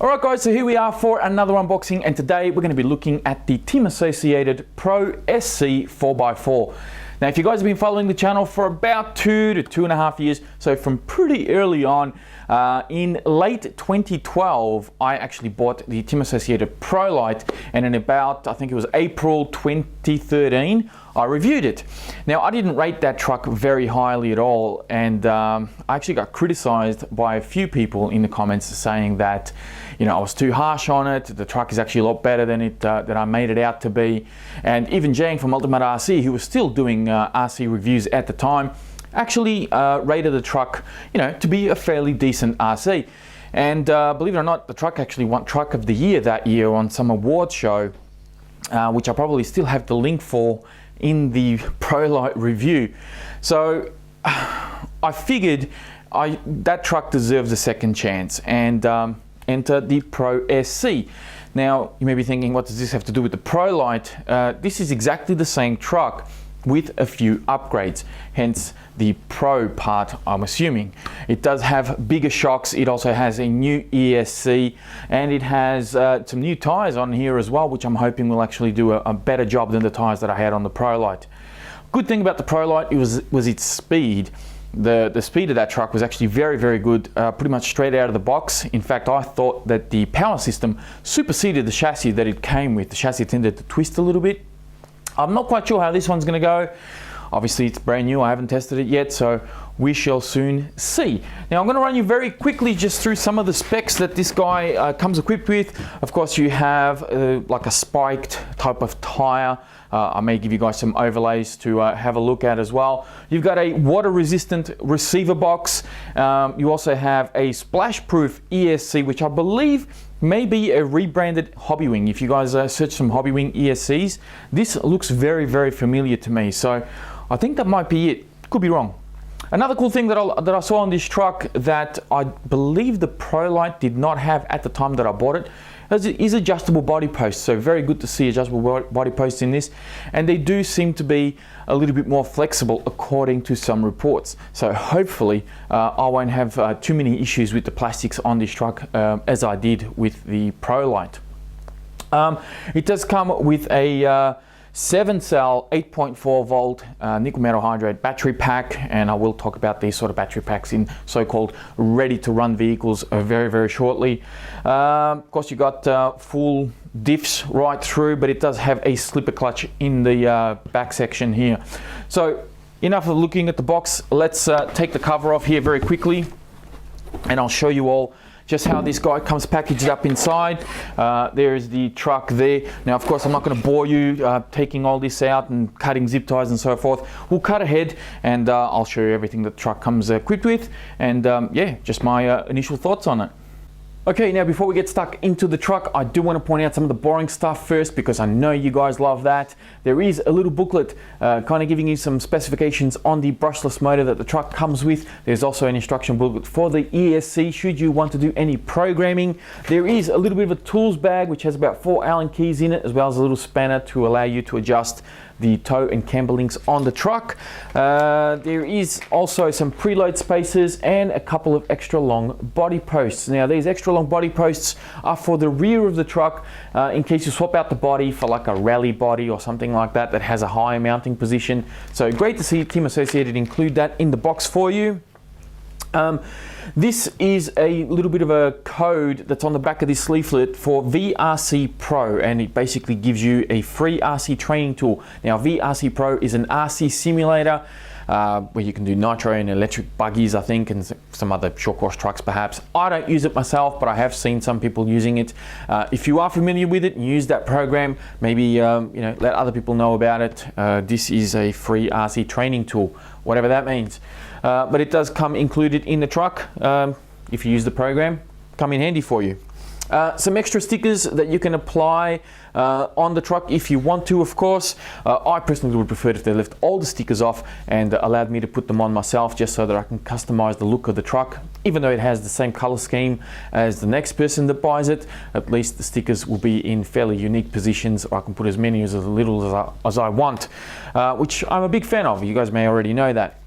Alright guys, so here we are for another unboxing, and today we're going to be looking at the Team Associated ProSC 4x4. Now if you guys have been following the channel for about 2 to 2.5 years, so from pretty early on, in late 2012 I actually bought the Team Associated ProLite, and in about, I think it was April 2013, I reviewed it. Now I didn't rate that truck very highly at all, and I actually got criticized by a few people in the comments saying that, you know, I was too harsh on it. The truck is actually a lot better than that I made it out to be. And even Jang from Ultimate RC, who was still doing RC reviews at the time, actually rated the truck, you know, to be a fairly decent RC. And believe it or not, the truck actually won Truck of the Year that year on some award show, which I probably still have the link for in the ProLite review. So I figured that truck deserves a second chance, and enter the ProSC. Now you may be thinking, what does this have to do with the ProLite? This is exactly the same truck with a few upgrades, hence the Pro part, I'm assuming. It does have bigger shocks, it also has a new ESC, and it has some new tires on here as well, which I'm hoping will actually do a better job than the tires that I had on the ProLite. Good thing about the ProLite was its speed. The speed of that truck was actually very good, pretty much straight out of the box. In fact, I thought that the power system superseded the chassis that it came with. The chassis tended to twist a little bit. I'm not quite sure how this one's going to go. Obviously it's brand new, I haven't tested it yet, so we shall soon see. Now I'm going to run you very quickly just through some of the specs that this guy comes equipped with. Of course you have like a spiked type of tire. I may give you guys some overlays to have a look at as well. You've got a water resistant receiver box. You also have a splash proof ESC, which I believe may be a rebranded Hobbywing. If you guys search some Hobbywing ESCs, this looks very familiar to me, so I think that might be it. Could be wrong. Another cool thing that I saw on this truck that I believe the ProLite did not have at the time that I bought it is adjustable body posts. So very good to see adjustable body posts in this, and they do seem to be a little bit more flexible according to some reports. So hopefully I won't have too many issues with the plastics on this truck as I did with the ProLite. It does come with a 7-cell 8.4 volt nickel metal hydride battery pack, and I will talk about these sort of battery packs in so-called ready to run vehicles very shortly. Of course you got full diffs right through, but it does have a slipper clutch in the back section here. So enough of looking at the box, let's take the cover off here very quickly, and I'll show you all just how this guy comes packaged up inside. There is the truck there. Now of course I'm not going to bore you taking all this out and cutting zip ties and so forth. We'll cut ahead, and I'll show you everything that the truck comes equipped with, and yeah, just my initial thoughts on it. Okay, now before we get stuck into the truck, I do want to point out some of the boring stuff first, because I know you guys love that. There is a little booklet kind of giving you some specifications on the brushless motor that the truck comes with. There's also an instruction booklet for the ESC should you want to do any programming. There is a little bit of a tools bag which has about 4 Allen keys in it, as well as a little spanner to allow you to adjust the toe and camber links on the truck. There is also some preload spacers and a couple of extra long body posts. Now these extra long body posts are for the rear of the truck in case you swap out the body for like a rally body or something like that that has a higher mounting position. So great to see Team Associated include that in the box for you. This is a little bit of a code that's on the back of this leaflet for VRC Pro, and it basically gives you a free RC training tool. Now VRC Pro is an RC simulator where you can do nitro and electric buggies, I think, and some other short course trucks perhaps. I don't use it myself, but I have seen some people using it. If you are familiar with it and use that program, maybe you know, let other people know about it. This is a free RC training tool, whatever that means. But it does come included in the truck. If you use the program, come in handy for you. Some extra stickers that you can apply on the truck if you want to, of course. I personally would prefer if they left all the stickers off and allowed me to put them on myself, just so that I can customize the look of the truck. Even though it has the same color scheme as the next person that buys it, at least the stickers will be in fairly unique positions. I can put as many as little as I want, which I'm a big fan of. You guys may already know that.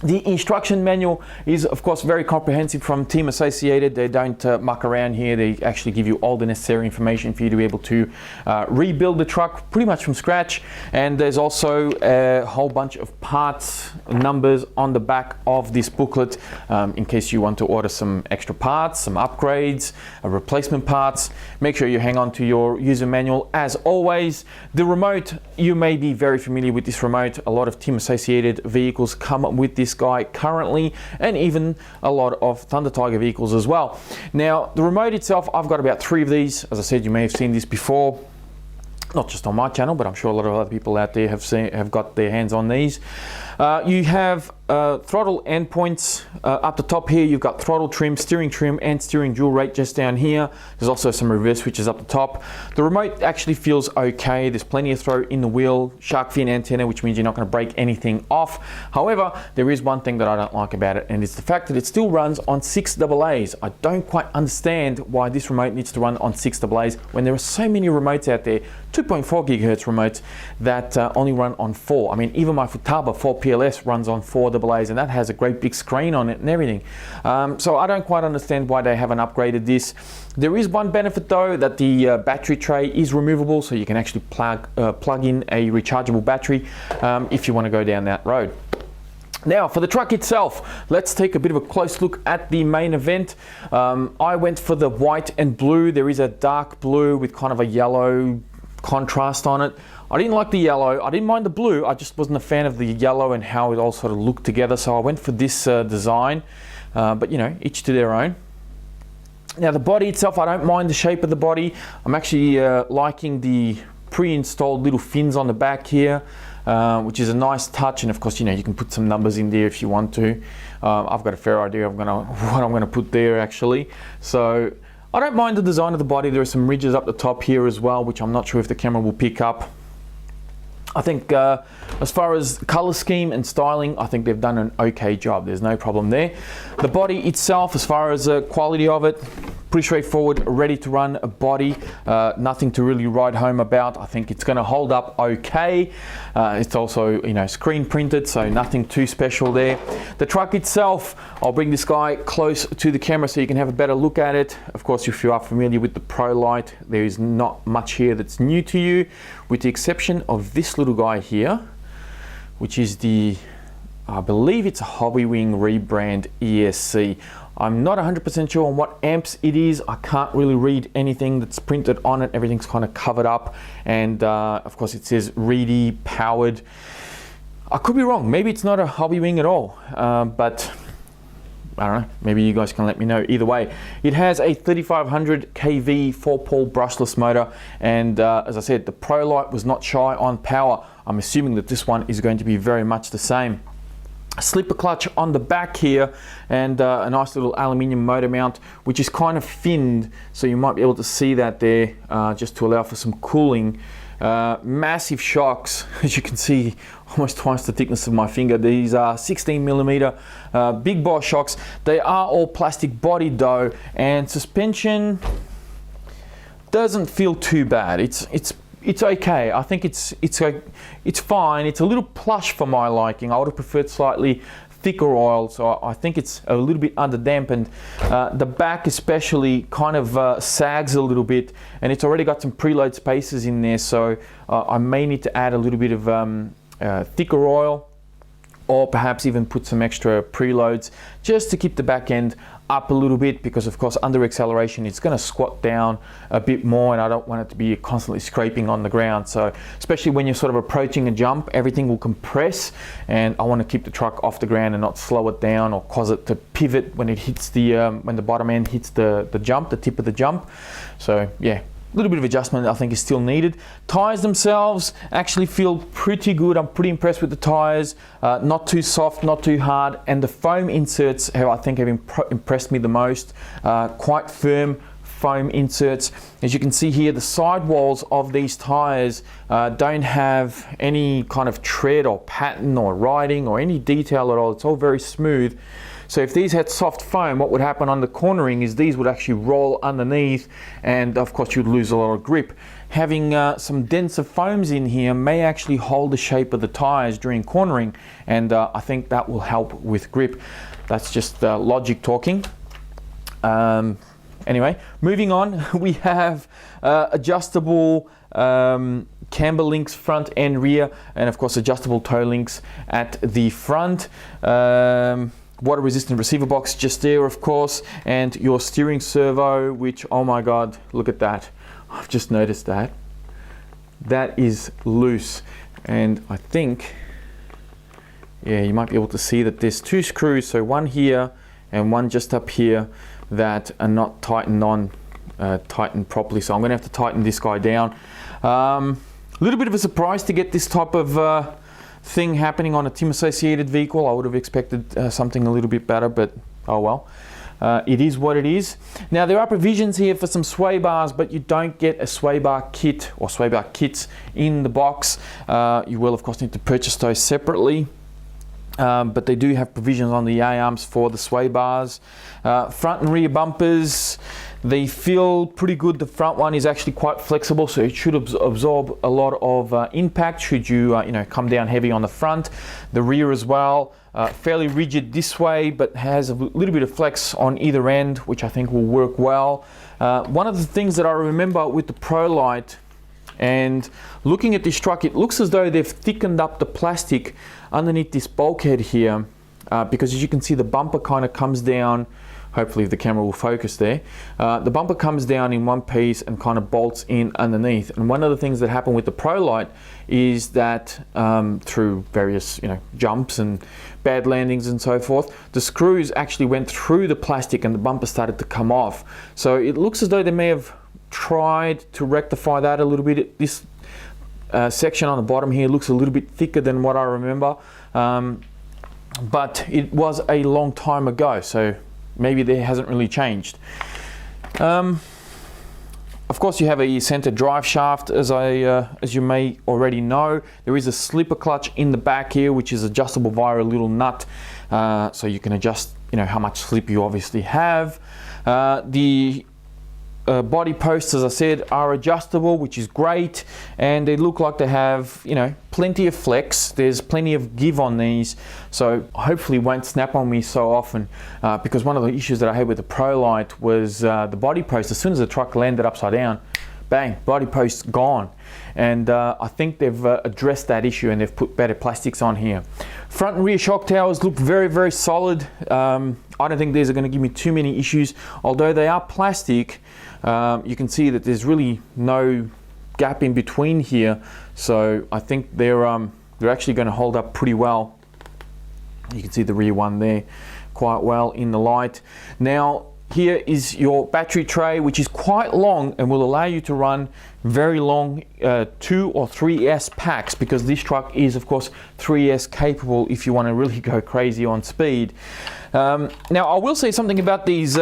The instruction manual is, of course, very comprehensive from Team Associated. They don't muck around here. They actually give you all the necessary information for you to be able to rebuild the truck pretty much from scratch. And there's also a whole bunch of parts numbers on the back of this booklet in case you want to order some extra parts, some upgrades, replacement parts. Make sure you hang on to your user manual. As always, the remote, you may be very familiar with this remote. A lot of Team Associated vehicles come with this guy currently, and even a lot of Thunder Tiger vehicles as well. Now, the remote itself, I've got about 3 of these. As I said, you may have seen this before, not just on my channel, but I'm sure a lot of other people out there have got their hands on these. You have throttle endpoints up the top here. You've got throttle trim, and steering dual rate just down here. There's also some reverse switches up the top. The remote actually feels okay. There's plenty of throw in the wheel, shark fin antenna, which means you're not going to break anything off. However, there is one thing that I don't like about it, and it's the fact that it still runs on 6 AA's. I don't quite understand why this remote needs to run on 6 AA's when there are so many remotes out there, 2.4 gigahertz remotes that only run on 4. I mean, even my Futaba 4PLS runs on 4 AA's, and that has a great big screen on it and everything. So I don't quite understand why they haven't upgraded this. There is one benefit though, that the battery tray is removable, so you can actually plug in a rechargeable battery if you want to go down that road. Now, for the truck itself, let's take a bit of a close look at the main event. I went for the white and blue. There is a dark blue with kind of a yellow contrast on it. I didn't like the yellow. I didn't mind the blue. I just wasn't a fan of the yellow and how it all sort of looked together. So I went for this design, but you know, each to their own. Now the body itself, I don't mind the shape of the body. I'm actually liking the pre-installed little fins on the back here, which is a nice touch. And of course, you know, you can put some numbers in there if you want to. I've got a fair idea of what I'm gonna put there actually. So I don't mind the design of the body. There are some ridges up the top here as well, which I'm not sure if the camera will pick up. I think as far as color scheme and styling, I think they've done an okay job. There's no problem there. The body itself, as far as the quality of it, pretty straightforward, ready to run a body. Nothing to really write home about. I think it's going to hold up okay. It's also, you know, screen printed, so nothing too special there. The truck itself, I'll bring this guy close to the camera so you can have a better look at it. Of course, if you are familiar with the ProLite, there is not much here that's new to you, with the exception of this little guy here, which is the, I believe it's a Hobbywing rebrand ESC. I'm not 100% sure on what amps it is. I can't really read anything that's printed on it. Everything's kind of covered up, and of course it says Reedy powered. I could be wrong. Maybe it's not a Hobbywing at all, but I don't know. Maybe you guys can let me know. Either way, it has a 3500 kV 4-pole brushless motor, and as I said, the ProLite was not shy on power. I'm assuming that this one is going to be very much the same. Slipper clutch on the back here, and a nice little aluminium motor mount, which is kind of finned, so you might be able to see that there, just to allow for some cooling. Massive shocks, as you can see, almost twice the thickness of my finger. These are 16mm big bore shocks. They are all plastic bodied though, and suspension doesn't feel too bad. It's okay. I think it's fine. It's a little plush for my liking. I would have preferred slightly thicker oil, so I think it's a little bit under dampened. The back especially kind of sags a little bit, and it's already got some preload spaces in there, so I may need to add a little bit of thicker oil, or perhaps even put some extra preloads just to keep the back end up a little bit, because of course under acceleration it's going to squat down a bit more, and I don't want it to be constantly scraping on the ground. So especially when you're sort of approaching a jump, everything will compress, and I want to keep the truck off the ground and not slow it down or cause it to pivot when it hits the when the bottom end hits the jump, the tip of the jump. So yeah, a little bit of adjustment I think is still needed. Tires themselves actually feel pretty good. I'm pretty impressed with the tires. Not too soft, not too hard, and the foam inserts I think have impressed me the most. Quite firm foam inserts. As you can see here, the sidewalls of these tires don't have any kind of tread or pattern or writing or any detail at all. It's all very smooth. So if these had soft foam, what would happen on the cornering is these would actually roll underneath, and of course you'd lose a lot of grip. having some denser foams in here may actually hold the shape of the tires during cornering, and I think that will help with grip. That's just logic talking. Anyway, moving on, we have adjustable camber links front and rear, and of course adjustable toe links at the front. Water resistant receiver box just there, of course, and your steering servo, which, oh my god, look at that. I've just noticed that. That is loose, and I think, yeah, you might be able to see that there's two screws, so one here and one just up here, that are not tightened properly, so I'm going to have to tighten this guy down. A little bit of a surprise to get this type of thing happening on a Team Associated vehicle. I would have expected something a little bit better, but oh well. It is what it is. Now there are provisions here for some sway bars, but you don't get a sway bar kit or sway bar kits in the box. You will of course need to purchase those separately. But they do have provisions on the A-arms for the sway bars. Front and rear bumpers, they feel pretty good. The front one is actually quite flexible, so it should absorb a lot of impact should you, come down heavy on the front. The rear as well, fairly rigid this way, but has a little bit of flex on either end, which I think will work well. One of the things that I remember with the ProLite, and looking at this truck, it looks as though they've thickened up the plastic underneath this bulkhead here, because as you can see, the bumper kind of comes down. Hopefully the camera will focus there. The bumper comes down in one piece and kind of bolts in underneath. And one of the things that happened with the ProLite is that through various jumps and bad landings and so forth, the screws actually went through the plastic and the bumper started to come off. So it looks as though they may have tried to rectify that a little bit. This section on the bottom here looks a little bit thicker than what I remember, but it was a long time ago, so maybe there hasn't really changed. Of course, you have a center drive shaft, as you may already know. There is a slipper clutch in the back here, which is adjustable via a little nut, so you can adjust how much slip you obviously have. The body posts, as I said, are adjustable, which is great, and they look like they have plenty of flex. There's plenty of give on these, so hopefully won't snap on me so often, because one of the issues that I had with the ProLite was the body post. As soon as the truck landed upside down, bang, body post gone. And I think they've addressed that issue and they've put better plastics on here. Front and rear shock towers look very, very solid. I don't think these are going to give me too many issues. Although they are plastic, you can see that there's really no gap in between here. So I think they're actually going to hold up pretty well. You can see the rear one there quite well in the light. Now, here is your battery tray, which is quite long and will allow you to run very long 2 or 3S packs, because this truck is of course 3S capable if you want to really go crazy on speed. Now I will say something about these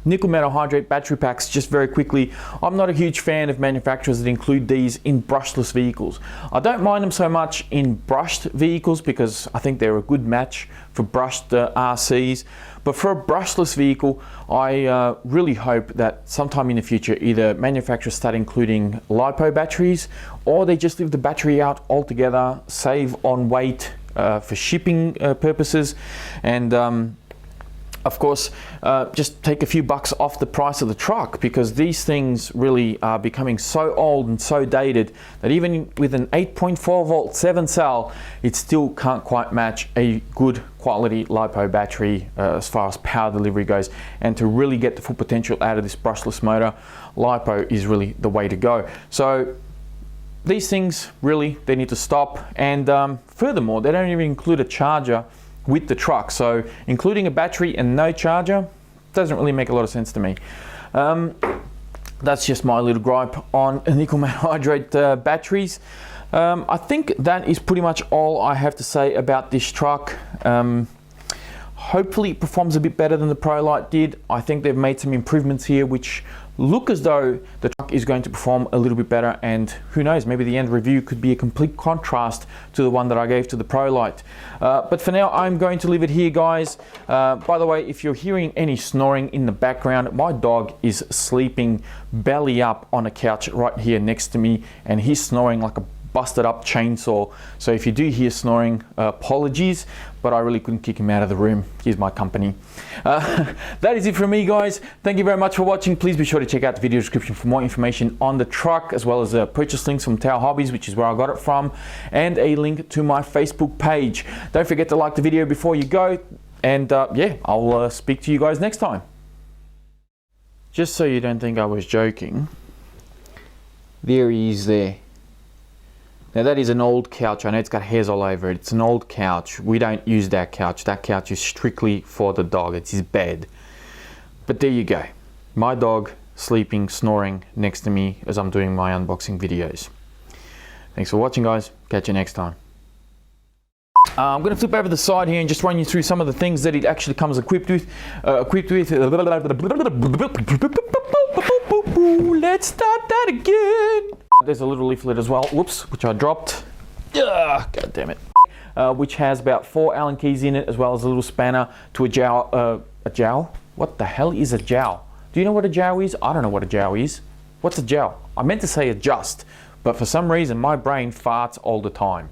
nickel metal hydrate battery packs just very quickly. I'm not a huge fan of manufacturers that include these in brushless vehicles. I don't mind them so much in brushed vehicles because I think they're a good match for brushed RCs. But for a brushless vehicle, I really hope that sometime in the future either manufacturers start including LiPo batteries, or they just leave the battery out altogether, save on weight for shipping purposes, and of course, just take a few bucks off the price of the truck, because these things really are becoming so old and so dated that even with an 8.4 volt 7 cell, it still can't quite match a good quality LiPo battery as far as power delivery goes. And to really get the full potential out of this brushless motor, LiPo is really the way to go. So these things really, they need to stop. And furthermore, they don't even include a charger with the truck, so including a battery and no charger doesn't really make a lot of sense to me. That's just my little gripe on nickel metal hydrate batteries. I think that is pretty much all I have to say about this truck. Hopefully it performs a bit better than the ProLite did. I think they've made some improvements here which look as though the truck is going to perform a little bit better, and who knows, maybe the end review could be a complete contrast to the one that I gave to the ProLite. But for now, I'm going to leave it here, guys. By the way, if you're hearing any snoring in the background, my dog is sleeping belly up on a couch right here next to me, and he's snoring like a busted up chainsaw. So if you do hear snoring, apologies, but I really couldn't kick him out of the room. Here's my company. That is it from me, guys. Thank you very much for watching. Please be sure to check out the video description for more information on the truck, as well as purchase links from Tao Hobbies, which is where I got it from, and a link to my Facebook page. Don't forget to like the video before you go, and yeah, I'll speak to you guys next time. Just so you don't think I was joking, there he is there. Now that is an old couch. I know it's got hairs all over it. It's an old couch. We don't use that couch. That couch is strictly for the dog. It's his bed. But there you go. My dog sleeping, snoring next to me as I'm doing my unboxing videos. Thanks for watching, guys. Catch you next time. I'm going to flip over the side here and just run you through some of the things that it actually comes equipped with. Let's start that again. There's a little leaflet as well, whoops, which I dropped. God damn it. Which has about 4 Allen keys in it, as well as a little spanner to a jowl. A jowl? What the hell is a jowl? Do you know what a jowl is? I don't know what a jowl is. What's a jowl? I meant to say adjust, but for some reason my brain farts all the time.